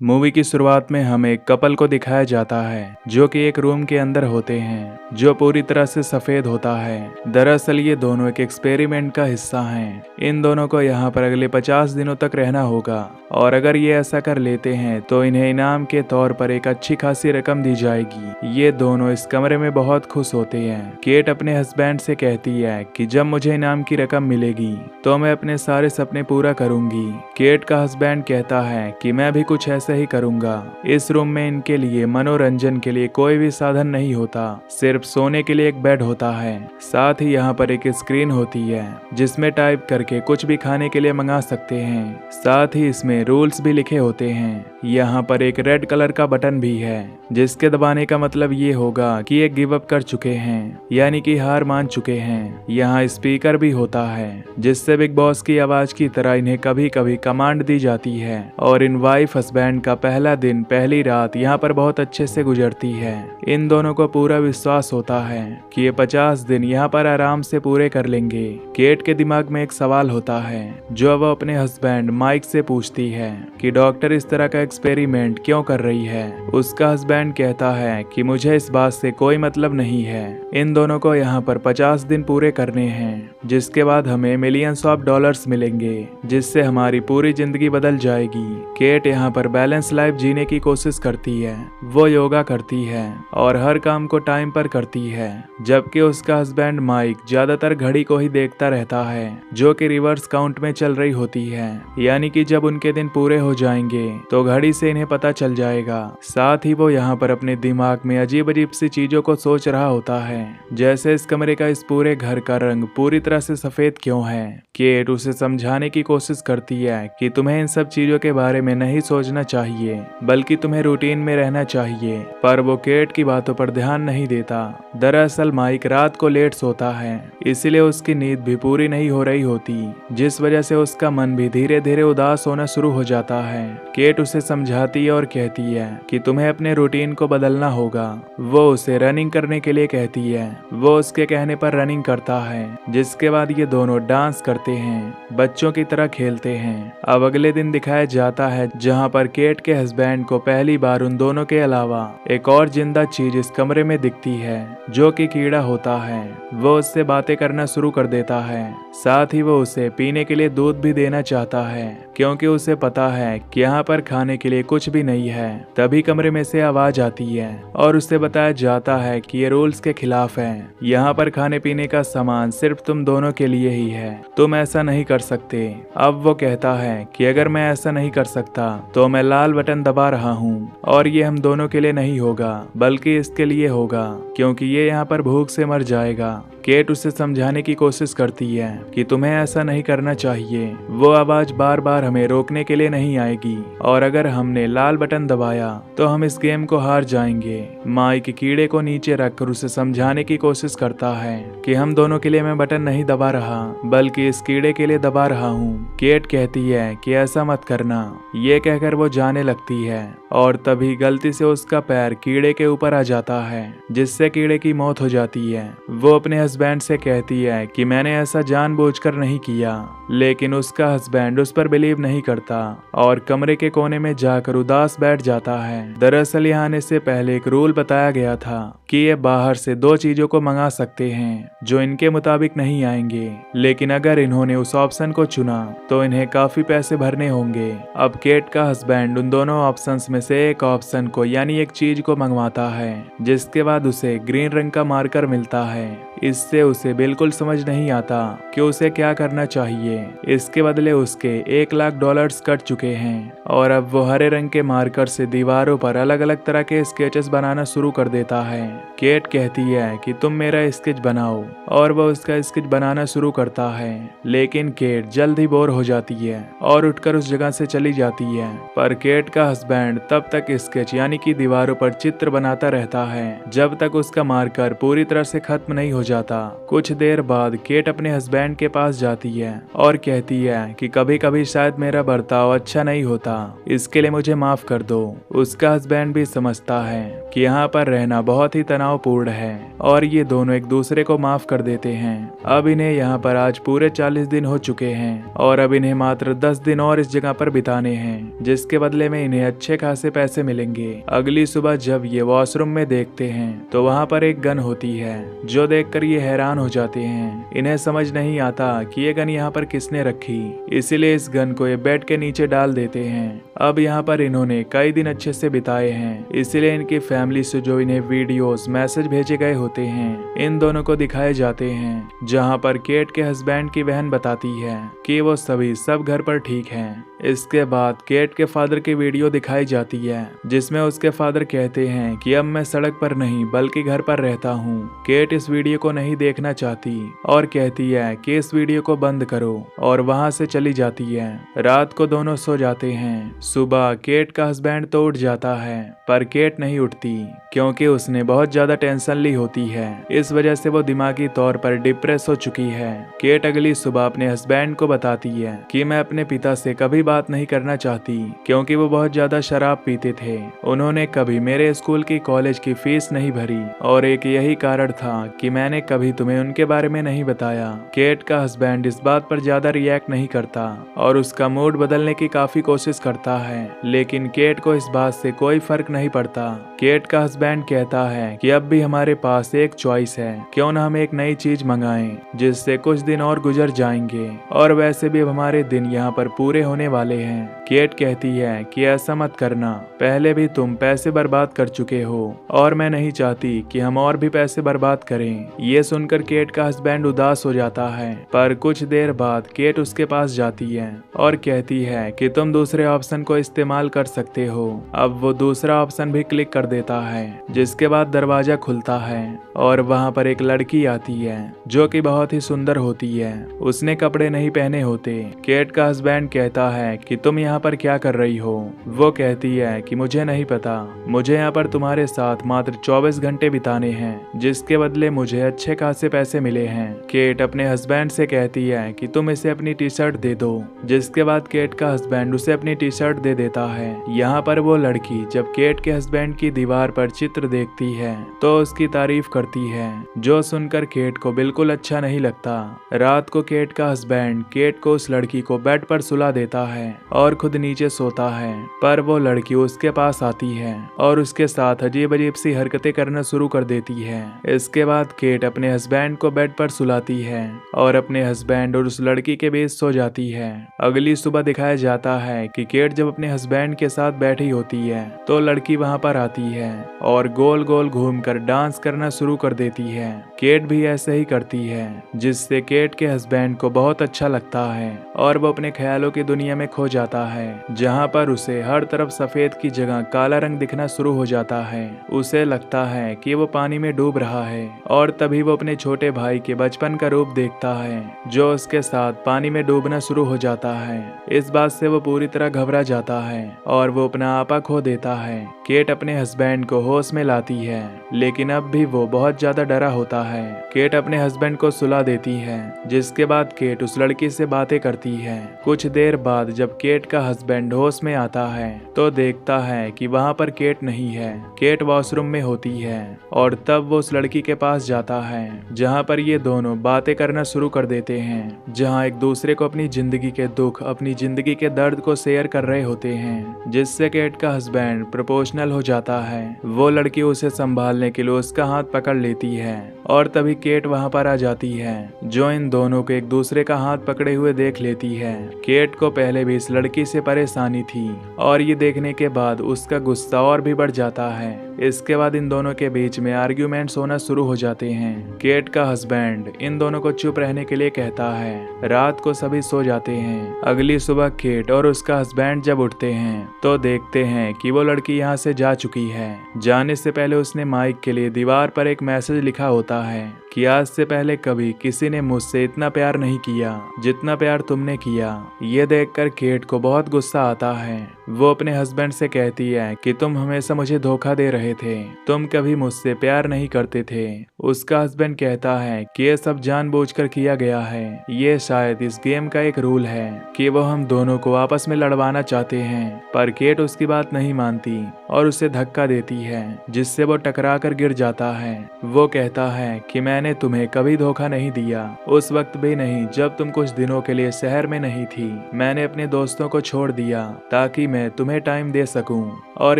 Movie की शुरुआत में हमें एक कपल को दिखाया जाता है जो कि एक रूम के अंदर होते हैं जो पूरी तरह से सफेद होता है। दरअसल ये दोनों एक एक्सपेरिमेंट का हिस्सा हैं। इन दोनों को यहाँ पर अगले 50 दिनों तक रहना होगा और अगर ये ऐसा कर लेते हैं तो इन्हें इनाम के तौर पर एक अच्छी खासी रकम दी जाएगी। ये दोनों इस कमरे में बहुत खुश होते हैं। केट अपने हस्बैंड से कहती है कि जब मुझे इनाम की रकम मिलेगी तो मैं अपने सारे सपने पूरा करूंगी। केट का हस्बैंड कहता है कि मैं भी कुछ ऐसा ही करूंगा। इस रूम में इनके लिए मनोरंजन के लिए कोई भी साधन नहीं होता, सिर्फ सोने के लिए एक बेड होता है। साथ ही यहाँ पर एक स्क्रीन होती है जिसमें टाइप करके कुछ भी खाने के लिए मंगा सकते हैं। साथ ही इसमें रूल्स भी लिखे होते हैं। यहाँ पर एक रेड कलर का बटन भी है जिसके दबाने का मतलब ये होगा कि ये गिव अप कर चुके हैं, यानी कि हार मान चुके हैं। यहाँ स्पीकर भी होता है जिससे बिग बॉस की आवाज की तरह इन्हें कभी कभी कमांड दी जाती है और इन वाइफ हस्बैंड का पहला दिन पहली रात यहाँ पर बहुत अच्छे से गुजरती है। इन दोनों को पूरा विश्वास होता है कि ये 50 दिन यहाँ पर आराम से पूरे कर लेंगे। केट के दिमाग में एक सवाल होता है जो वह अपने हस्बैंड माइक से पूछती है कि डॉक्टर इस तरह का एक्सपेरिमेंट क्यों कर रही है। उसका हस्बैंड कहता है कि मुझे इस बात से कोई मतलब नहीं है। इन दोनों को यहाँ पर 50 दिन पूरे करने हैं जिसके बाद हमें मिलियंस ऑफ डॉलर्स मिलेंगे जिससे हमारी पूरी जिंदगी बदल जाएगी। केट यहाँ पर बैलेंस लाइफ जीने की कोशिश करती है। वो योगा करती है और हर काम को टाइम पर करती है, जबकि उसका हस्बैंड माइक ज्यादातर घड़ी को ही देखता रहता है जो कि रिवर्स काउंट में चल रही होती है, यानी कि जब उनके दिन पूरे हो जाएंगे तो घड़ी से इन्हें पता चल जाएगा। साथ ही वो यहाँ पर अपने दिमाग में अजीब अजीब सी चीजों को सोच रहा होता है, जैसे इस कमरे का इस पूरे घर का रंग पूरी तरह से सफेद क्यों है। केट उसे समझाने की कोशिश करती है कि तुम्हें इन सब चीजों के बारे में नहीं सोचना चाहिए बल्कि तुम्हें रूटीन में रहना चाहिए, पर वो केट की बातों पर ध्यान नहीं देता। दरअसल माइक रात को लेट सोता है इसलिए उसकी नींद भी पूरी नहीं हो रही होती, जिस वजह से उसका मन भी धीरे धीरे उदास होना शुरू हो जाता है। केट उसे समझाती है और कहती है कि तुम्हें अपने रूटीन को बदलना होगा। वो उसे रनिंग करने के लिए कहती है। वो उसके कहने पर रनिंग करता है जिसके बाद ये दोनों डांस करते हैं, बच्चों की तरह खेलते हैं। अब अगले दिन दिखाया जाता है जहाँ पर केट के हस्बैंड को पहली बार उन दोनों के अलावा एक और जिंदा चीज इस कमरे में दिखती है जो कि कीड़ा होता है। वो उससे बातें करना शुरू कर देता है। साथ ही वो उसे पीने के लिए दूध भी देना चाहता है क्योंकि उसे पता है कि यहाँ पर खाने के लिए कुछ भी नहीं है। तभी कमरे में से आवाज आती है और उसे बताया जाता है कि ये रूल्स के खिलाफ है। यहाँ पर खाने पीने का सामान सिर्फ तुम दोनों के लिए ही है, तुम ऐसा नहीं कर सकते। अब वो कहता है कि अगर मैं ऐसा नहीं कर सकता तो मैं लाल बटन दबा रहा हूँ और ये हम दोनों के लिए नहीं होगा बल्कि इसके लिए होगा क्योंकि ये यहाँ पर भूख से मर जाएगा। केट उसे समझाने की कोशिश करती है कि तुम्हें ऐसा नहीं करना चाहिए। वो आवाज बार बार हमें रोकने के लिए नहीं आएगी और अगर हमने लाल बटन दबाया तो हम इस गेम को हार जाएंगे। माइक कीड़े को नीचे रखकर उसे समझाने की कोशिश करता है कि हम दोनों के लिए मैं बटन नहीं दबा रहा बल्कि इस कीड़े के लिए दबा रहा हूँ। केट कहती है कि ऐसा मत करना। ये कहकर वो जाने लगती है और तभी गलती से उसका पैर कीड़े के ऊपर आ जाता है जिससे कीड़े की मौत हो जाती है। वो अपने हस्बैंड से कहती है कि मैंने ऐसा जानबूझकर नहीं किया, लेकिन उसका हस्बैंड उस पर बिलीव नहीं करता और कमरे के कोने में जाकर उदास बैठ जाता है। दरअसल यहाँ आने से पहले एक रूल बताया गया था कि ये बाहर से 2 चीजों को मंगा सकते हैं जो इनके मुताबिक नहीं आएंगे, लेकिन अगर इन्होंने उस ऑप्शन को चुना तो इन्हें काफी पैसे भरने होंगे। अब केट का हस्बैंड उन दोनों ऑप्शंस में से एक ऑप्शन को यानी एक चीज को मंगवाता है जिसके बाद उसे ग्रीन रंग का मार्कर मिलता है। इससे उसे बिल्कुल समझ नहीं आता कि उसे क्या करना चाहिए। इसके बदले उसके $1,00,000 कट चुके हैं और अब वो हरे रंग के मार्कर से दीवारों पर अलग अलग तरह के स्केचेस बनाना शुरू कर देता है। केट कहती है कि तुम मेरा स्केच बनाओ और वो उसका स्केच बनाना शुरू करता है, लेकिन केट जल्द ही बोर हो जाती है और उठकर उस जगह से चली जाती है। पर केट का हस्बैंड तब तक स्केच यानी कि दीवारों पर चित्र बनाता रहता है जब तक उसका मार्कर पूरी तरह से खत्म नहीं हो जाता। कुछ देर बाद केट अपने हस्बैंड के पास जाती है और कहती है कि कभी कभी शायद मेरा बर्ताव अच्छा नहीं होता, इसके लिए मुझे माफ कर दो। उसका हस्बैंड भी समझता है कि यहाँ पर रहना बहुत ही तनावपूर्ण है और ये दोनों एक दूसरे को माफ कर देते हैं। अब इन्हें यहाँ पर आज पूरे 40 दिन हो चुके हैं और अब इन्हें मात्र 10 दिन और इस जगह पर बिताने हैं, जिसके बदले में इन्हें अच्छे खासे पैसे मिलेंगे। अगली सुबह जब ये वॉशरूम में देखते हैं तो वहाँ पर एक गन होती है, जो देखकर ये हैरान हो जाते हैं। इन्हें समझ नहीं आता कि ये गन यहाँ पर किसने रखी, इसीलिए इस गन को ये बेड के नीचे डाल देते हैं। अब यहाँ पर इन्होंने कई दिन अच्छे से बिताए हैं, इसीलिए इनकी फैमिली से जो इन्हें वीडियोस मैसेज भेजे गए होते हैं इन दोनों को दिखाए जाते हैं, जहाँ पर केट के हस्बैंड की बहन बताती है कि वो सभी सब घर पर ठीक हैं। इसके बाद केट के फादर की वीडियो दिखाई जाती है, जिसमें उसके फादर कहते हैं कि अब मैं सड़क पर नहीं बल्कि घर पर रहता हूँ। केट इस वीडियो को नहीं देखना चाहती और कहती है कि इस वीडियो को बंद करो और वहाँ से चली जाती है। रात को दोनों सो जाते हैं। सुबह केट का हस्बैंड तो उठ जाता है, पर केट नहीं उठती क्योंकि उसने बहुत ज्यादा टेंशन ली होती है। इस वजह से वो दिमागी तौर पर डिप्रेस हो चुकी है। केट अगली सुबह अपने हस्बैंड को बताती है कि मैं अपने पिता से कभी बात नहीं करना चाहती क्योंकि वो बहुत ज्यादा शराब पीते थे। उन्होंने कभी मेरे स्कूल की कॉलेज की फीस नहीं भरी और एक यही कारण था कि मैंने कभी तुम्हें उनके बारे में नहीं बताया। केट का हस्बैंड इस बात पर ज्यादा रिएक्ट नहीं करता और उसका मूड बदलने की काफी कोशिश करता है, लेकिन केट को इस बात से कोई फर्क नहीं पड़ता। केट का हस्बैंड कहता है कि अब भी हमारे पास एक चॉइस है, क्यों न हम एक नई चीज मंगाएं जिससे कुछ दिन और गुजर जाएंगे और वैसे भी अब हमारे दिन यहाँ पर पूरे होने वाले हैं। केट कहती है कि ऐसा मत करना, पहले भी तुम पैसे बर्बाद कर चुके हो और मैं नहीं चाहती कि हम और भी पैसे बर्बाद करें। ये सुनकर केट का हस्बैंड उदास हो जाता है, पर कुछ देर बाद केट उसके पास जाती है और कहती है कि तुम दूसरे ऑप्शन को इस्तेमाल कर सकते हो। अब वो दूसरा ऑप्शन भी क्लिक कर देता है, जिसके बाद दरवाजा खुलता है और वहाँ पर एक लड़की आती है जो कि बहुत ही सुंदर होती है। उसने कपड़े नहीं पहने होते। केट का हस्बैंड कहता है कि तुम यहाँ पर क्या कर रही हो। वो कहती है कि मुझे नहीं पता, मुझे यहाँ पर तुम्हारे साथ मात्र 24 घंटे बिताने हैं, जिसके बदले मुझे अच्छे खासे पैसे मिले हैं। केट अपने हस्बैंड से कहती है कि तुम इसे अपनी टी शर्ट दे दो, जिसके बाद केट का हस्बैंड उसे अपनी टी शर्ट दे देता है। यहाँ पर वो लड़की जब केट के हस्बैंड की दीवार पर चित्र देखती है तो उसकी तारीफ करती है, जो सुनकर केट को बिल्कुल अच्छा नहीं लगता। रात को केट का हस्बैंड केट को उस लड़की को बेड पर सुला देता है और खुद नीचे सोता है, पर वो लड़की उसके पास आती है और उसके साथ अजीब अजीब सी हरकतें करना शुरू कर देती है। इसके बाद केट अपने हस्बैंड को बेड पर सुलाती है और अपने हस्बैंड और उस लड़की के बीच सो जाती है। अगली सुबह दिखाया जाता है कि केट जब अपने हस्बैंड के साथ बैठी होती है तो लड़की वहां पर आती है और गोल गोल घूमकर डांस करना शुरू कर देती है। केट भी ऐसे ही करती है, जिससे केट के हस्बैंड को बहुत अच्छा लगता है और वो अपने ख्यालों की दुनिया में खो जाता है, जहाँ पर उसे हर तरफ सफेद की जगह काला रंग दिखना शुरू हो जाता है। उसे लगता है कि वो पानी में डूब रहा है और तभी वो अपने छोटे भाई के बचपन का रूप देखता है, जो उसके साथ पानी में डूबना शुरू हो जाता है। इस बात से वो पूरी तरह घबरा जाता है और वो अपना आपा खो देता है। केट अपने हस्बैंड को होश में लाती है, लेकिन अब भी वो बहुत ज्यादा डरा होता है। केट अपने हस्बैंड को सुला देती है, जिसके बाद केट उस लड़की से बातें करती है। कुछ देर बाद जब केट का हस्बैंड होश में आता है तो देखता है कि वहाँ पर केट नहीं है। केट वॉशरूम में होती है और तब वो उस लड़की के पास जाता है, जहाँ पर ये दोनों बातें करना शुरू कर देते हैं, जहाँ एक दूसरे को अपनी जिंदगी के दुख, अपनी जिंदगी के दर्द को शेयर कर रहे होते हैं, जिससे केट का हस्बैंड प्रपोजनल हो जाता है। वो लड़की उसे संभालने के लिए उसका हाथ पकड़ लेती है और तभी केट वहां पर आ जाती है, जो इन दोनों को एक दूसरे का हाथ पकड़े हुए देख लेती है। केट को पहले भी इस लड़की से परेशानी थी और ये देखने के बाद उसका गुस्सा और भी बढ़ जाता है। इसके बाद इन दोनों के बीच में आर्ग्यूमेंट्स होना शुरू हो जाते हैं। केट का हस्बैंड इन दोनों को चुप रहने के लिए कहता है। रात को सभी सो जाते हैं। अगली सुबह केट और उसका हस्बैंड जब उठते हैं तो देखते हैं कि वो लड़की यहाँ से जा चुकी है। जाने से पहले उसने माइक के लिए दीवार पर एक मैसेज लिखा होता है कि आज से पहले कभी किसी ने मुझसे इतना प्यार नहीं किया जितना प्यार तुमने किया। ये देखकर केट को बहुत गुस्सा आता है। वो अपने हस्बैंड से कहती है कि तुम हमेशा मुझे धोखा दे रहे थे, तुम कभी मुझसे प्यार नहीं करते थे। उसका हस्बैंड कहता है कि ये सब जानबूझकर किया गया है, ये शायद इस गेम का एक रूल है कि वो हम दोनों को आपस में लड़वाना चाहते हैं। पर केट उसकी बात नहीं मानती और उसे धक्का देती है, जिससे वो टकरा कर गिर जाता है। वो कहता है कि मैंने तुम्हें कभी धोखा नहीं दिया, उस वक्त भी नहीं जब तुम कुछ दिनों के लिए शहर में नहीं थी। मैंने अपने दोस्तों को छोड़ दिया ताकि मैं तुम्हें टाइम दे सकूं, और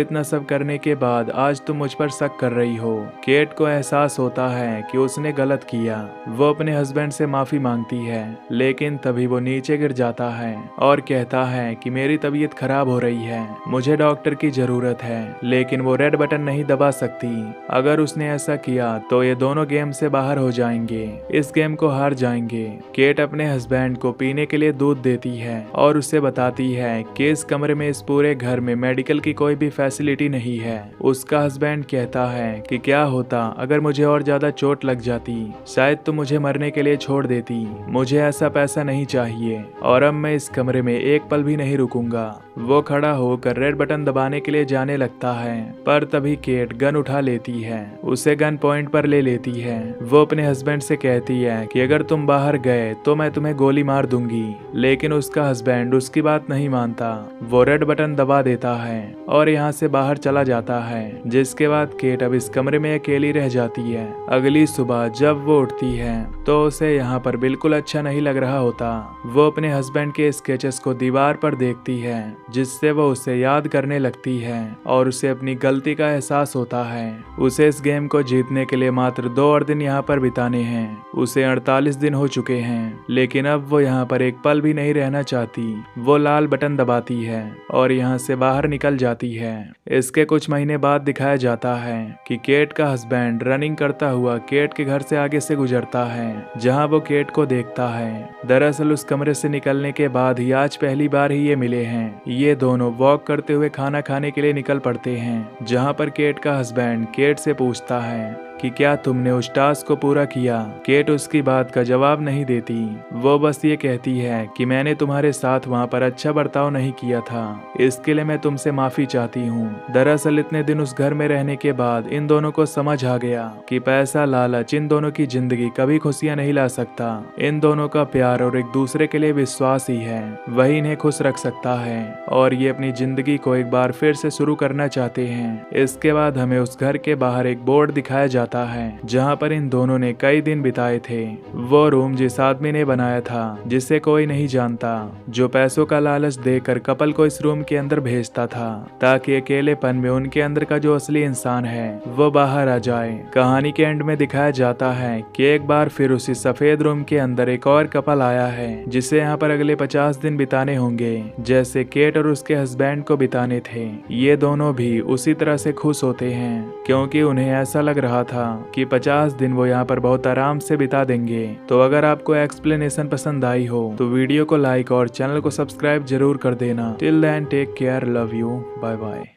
इतना सब करने के बाद आज तुम मुझ पर शक कर रही हो। केट को एहसास होता है कि उसने गलत किया। वो अपने हस्बैंड से माफी मांगती है, लेकिन तभी वो नीचे गिर जाता है और कहता है कि मेरी तबीयत खराब हो रही है, मुझे डॉक्टर की जरूरत है। लेकिन वो रेड बटन नहीं दबा सकती। अगर उसने ऐसा किया तो ये दोनों गेम से बाहर हो जाएंगे, इस गेम को हार जाएंगे। केट अपने हस्बैंड को पीने के लिए दूध देती है और उसे बताती है कि इस कमरे में, इस पूरे घर में मेडिकल की कोई भी फैसिलिटी नहीं है। उसका हस्बैंड कहता है कि क्या होता अगर मुझे और ज्यादा चोट लग जाती, शायद तुम मुझे मरने के लिए छोड़ देती। मुझे ऐसा पैसा नहीं चाहिए और अब मैं इस कमरे में एक पल भी नहीं रुकूंगा। वो खड़ा होकर रेड बटन दबाने के लिए जाने लगता है, पर तभी केट गन उठा लेती है, उसे गन पॉइंट पर ले लेती है। वो अपने हस्बैंड से कहती है कि अगर तुम बाहर गए तो मैं तुम्हें गोली मार दूंगी, लेकिन उसका हस्बैंड उसकी बात नहीं मानता। वो रेड बटन दबा देता है और यहाँ से बाहर चला जाता है, जिसके बाद केट अब इस कमरे में अकेली रह जाती है। अगली सुबह जब वो उठती है तो उसे यहाँ पर बिल्कुल अच्छा नहीं लग रहा होता। वो अपने हस्बैंड के स्केचेस को दीवार पर देखती है, जिससे वो उसे याद करने लगती है और उसे अपनी गलती का एहसास होता है। उसे इस गेम को जीतने के लिए मात्र 2 और दिन यहाँ पर बिताने हैं। उसे 48 दिन हो चुके हैं, लेकिन अब वो यहाँ पर एक पल भी नहीं रहना चाहती। वो लाल बटन दबाती है और यहाँ से बाहर निकल जाती है। इसके कुछ महीने बाद दिखाया जाता है कि केट का हस्बैंड रनिंग करता हुआ केट के घर से आगे से गुजरता है, जहाँ वो केट को देखता है। दरअसल उस कमरे से निकलने के बाद ही आज पहली बार ही ये मिले हैं। ये दोनों वॉक करते हुए खाना खाने के लिए निकल पड़ते हैं, जहाँ पर केट का हस्बैंड केट से पूछता है कि क्या तुमने उस टास्क को पूरा किया। केट उसकी बात का जवाब नहीं देती। वो बस ये कहती है कि मैंने तुम्हारे साथ वहाँ पर अच्छा बर्ताव नहीं किया था, इसके लिए मैं तुमसे माफी चाहती हूँ। दरअसल इतने दिन उस घर में रहने के बाद इन दोनों को समझ आ गया कि पैसा, लालच इन दोनों की जिंदगी कभी खुशियाँ नहीं ला सकता। इन दोनों का प्यार और एक दूसरे के लिए विश्वास ही है, वही इन्हें खुश रख सकता है, और ये अपनी जिंदगी को एक बार फिर से शुरू करना चाहते हैं। इसके बाद हमें उस घर के बाहर एक बोर्ड दिखाया जाता है, जहाँ पर इन दोनों ने कई दिन बिताए थे। वो रूम जिस आदमी ने बनाया था, जिसे कोई नहीं जानता, जो पैसों का लालच देकर कपल को इस रूम के अंदर भेजता था, ताकि अकेलेपन में उनके अंदर का जो असली इंसान है वो बाहर आ जाए। कहानी के एंड में दिखाया जाता है कि एक बार फिर उसी सफेद रूम के अंदर एक और कपल आया है, जिसे यहाँ पर अगले 50 दिन बिताने होंगे, जैसे केट और उसके हस्बैंड को बिताने थे। ये दोनों भी उसी तरह से खुश होते हैं, क्योंकि उन्हें ऐसा लग रहा था कि 50 दिन वो यहाँ पर बहुत आराम से बिता देंगे। तो अगर आपको एक्सप्लेनेशन पसंद आई हो तो वीडियो को लाइक और चैनल को सब्सक्राइब जरूर कर देना। Till then take care, love you, bye bye.